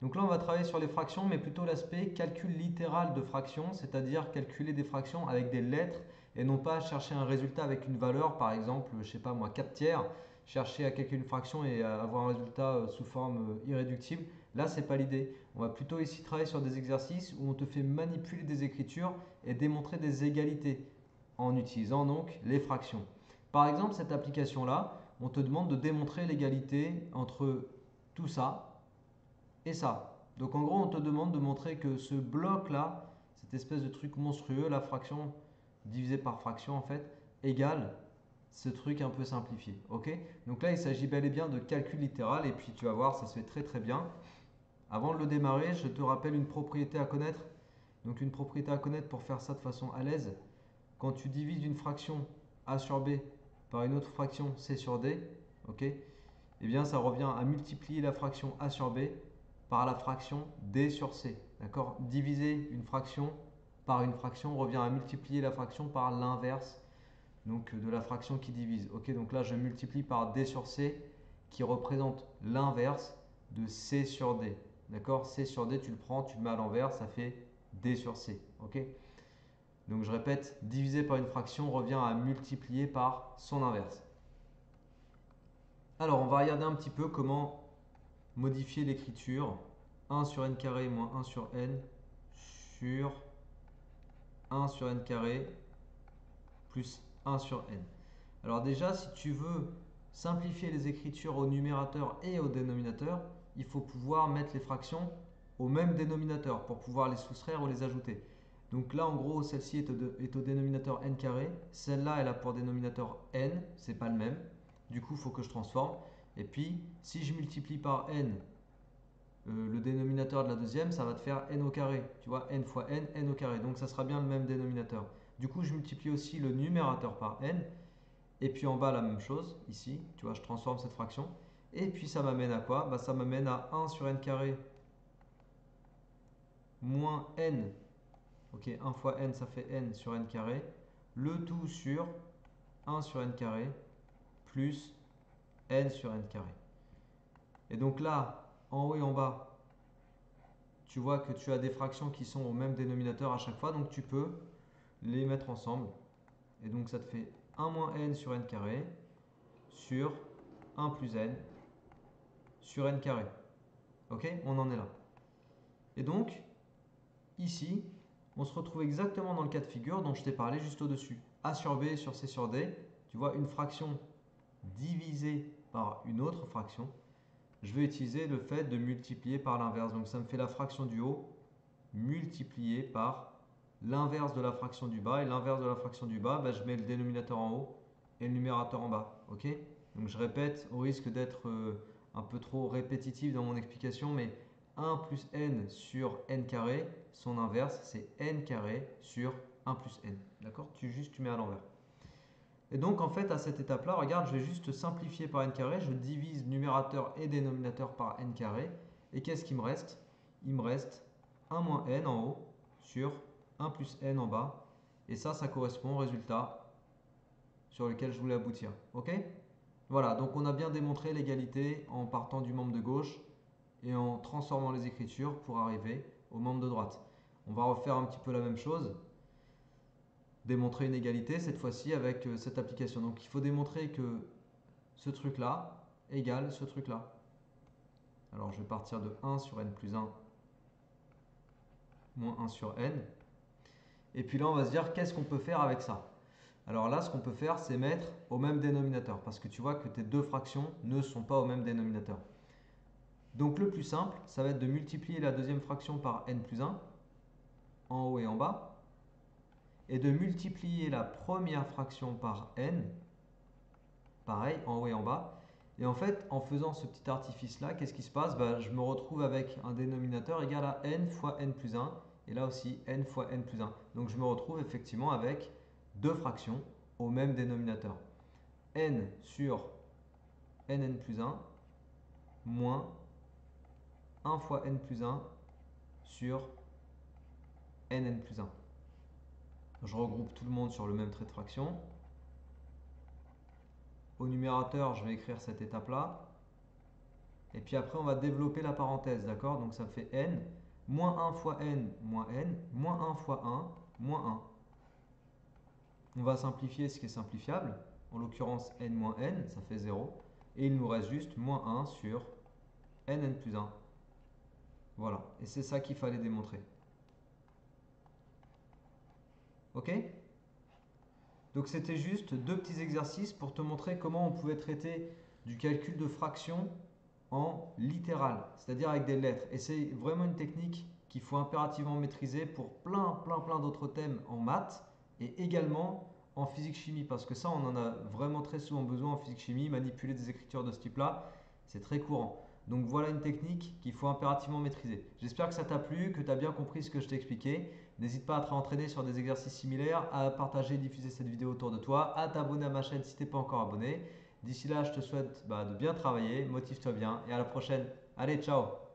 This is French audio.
Donc là, on va travailler sur les fractions, mais plutôt l'aspect calcul littéral de fractions, c'est-à-dire calculer des fractions avec des lettres et non pas chercher un résultat avec une valeur, par exemple, je sais pas moi, 4 tiers, chercher à calculer une fraction et avoir un résultat sous forme irréductible. Là, c'est pas l'idée. On va plutôt ici travailler sur des exercices où on te fait manipuler des écritures et démontrer des égalités en utilisant donc les fractions. Par exemple, cette application-là, on te demande de démontrer l'égalité entre tout ça et ça. Donc en gros, on te demande de montrer que ce bloc-là, cette espèce de truc monstrueux, la fraction divisée par fraction en fait, égale ce truc un peu simplifié. Ok? Donc là, il s'agit bel et bien de calcul littéral et puis tu vas voir, ça se fait très très bien. Avant de le démarrer, je te rappelle une propriété à connaître. Donc une propriété à connaître pour faire ça de façon à l'aise. Quand tu divises une fraction a sur b par une autre fraction c sur d, ok, eh bien ça revient à multiplier la fraction a sur b par la fraction d sur c. D'accord? Diviser une fraction par une fraction revient à multiplier la fraction par l'inverse donc de la fraction qui divise. Ok, donc là je multiplie par d sur c qui représente l'inverse de c sur d. D'accord? C sur d, tu le prends, tu le mets à l'envers, ça fait d sur c. Ok? Donc je répète, diviser par une fraction revient à multiplier par son inverse. Alors on va regarder un petit peu comment modifier l'écriture. 1 sur n carré moins 1 sur n sur 1 sur n carré plus 1 sur n. Alors déjà, si tu veux simplifier les écritures au numérateur et au dénominateur, il faut pouvoir mettre les fractions au même dénominateur pour pouvoir les soustraire ou les ajouter. Donc là, en gros, celle-ci est au dénominateur n carré. Celle-là, elle a pour dénominateur n, c'est pas le même. Du coup, il faut que je transforme. Et puis, si je multiplie par n le dénominateur de la deuxième, ça va te faire n au carré. Tu vois, n fois n, n au carré. Donc ça sera bien le même dénominateur. Du coup, je multiplie aussi le numérateur par n. Et puis en bas, la même chose, ici. Tu vois, je transforme cette fraction. Et puis ça m'amène à quoi? Bah, ça m'amène à 1 sur n carré moins n. Ok, 1 fois n, ça fait n sur n carré. Le tout sur 1 sur n carré plus n sur n carré. Et donc là, en haut et en bas, tu vois que tu as des fractions qui sont au même dénominateur à chaque fois. Donc tu peux les mettre ensemble. Et donc ça te fait 1 moins n sur n carré sur 1 plus n sur n carré. Ok? On en est là. Et donc, ici, on se retrouve exactement dans le cas de figure dont je t'ai parlé juste au-dessus. A sur B sur C sur D. Tu vois, une fraction divisée par une autre fraction. Je vais utiliser le fait de multiplier par l'inverse. Donc ça me fait la fraction du haut multipliée par l'inverse de la fraction du bas. Et l'inverse de la fraction du bas, bah, je mets le dénominateur en haut et le numérateur en bas. Ok? Donc je répète, au risque d'être un peu trop répétitif dans mon explication, mais 1 plus n sur n carré, son inverse, c'est n carré sur 1 plus n. D'accord? Tu mets à l'envers. Et donc en fait à cette étape-là, regarde, je vais juste simplifier par n carré, je divise numérateur et dénominateur par n carré. Et qu'est-ce qu'il me reste? Il me reste 1 moins n en haut sur 1 plus n en bas. Et ça correspond au résultat sur lequel je voulais aboutir. Ok? Voilà, donc on a bien démontré l'égalité en partant du membre de gauche et en transformant les écritures pour arriver au membre de droite. On va refaire un petit peu la même chose, démontrer une égalité, cette fois-ci avec cette application. Donc il faut démontrer que ce truc-là égale ce truc-là. Alors je vais partir de 1 sur n plus 1 moins 1 sur n. Et puis là, on va se dire qu'est-ce qu'on peut faire avec ça? Alors là, ce qu'on peut faire, c'est mettre au même dénominateur, parce que tu vois que tes deux fractions ne sont pas au même dénominateur. Donc le plus simple, ça va être de multiplier la deuxième fraction par n plus 1, en haut et en bas, et de multiplier la première fraction par n, pareil, en haut et en bas. Et en fait, en faisant ce petit artifice-là, qu'est-ce qui se passe? Bah, je me retrouve avec un dénominateur égal à n fois n plus 1, et là aussi n fois n plus 1. Donc je me retrouve effectivement avec deux fractions au même dénominateur. N sur nn plus 1 moins 1 fois n plus 1 sur nn plus 1. Je regroupe tout le monde sur le même trait de fraction. Au numérateur, je vais écrire cette étape-là. Et puis après, on va développer la parenthèse, d'accord? Donc ça fait n, moins 1 fois n, moins 1 fois 1, moins 1. On va simplifier ce qui est simplifiable. En l'occurrence, n moins n, ça fait 0. Et il nous reste juste moins 1 sur n plus 1. Voilà, et c'est ça qu'il fallait démontrer. Ok? Donc c'était juste deux petits exercices pour te montrer comment on pouvait traiter du calcul de fractions en littéral, c'est-à-dire avec des lettres. Et c'est vraiment une technique qu'il faut impérativement maîtriser pour plein d'autres thèmes en maths et également en physique-chimie, parce que ça, on en a vraiment très souvent besoin en physique-chimie, manipuler des écritures de ce type-là, c'est très courant. Donc voilà une technique qu'il faut impérativement maîtriser. J'espère que ça t'a plu, que tu as bien compris ce que je t'ai expliqué. N'hésite pas à te entraîner sur des exercices similaires, à partager et diffuser cette vidéo autour de toi, à t'abonner à ma chaîne si tu n'es pas encore abonné. D'ici là, je te souhaite de bien travailler, motive-toi bien et à la prochaine. Allez, ciao!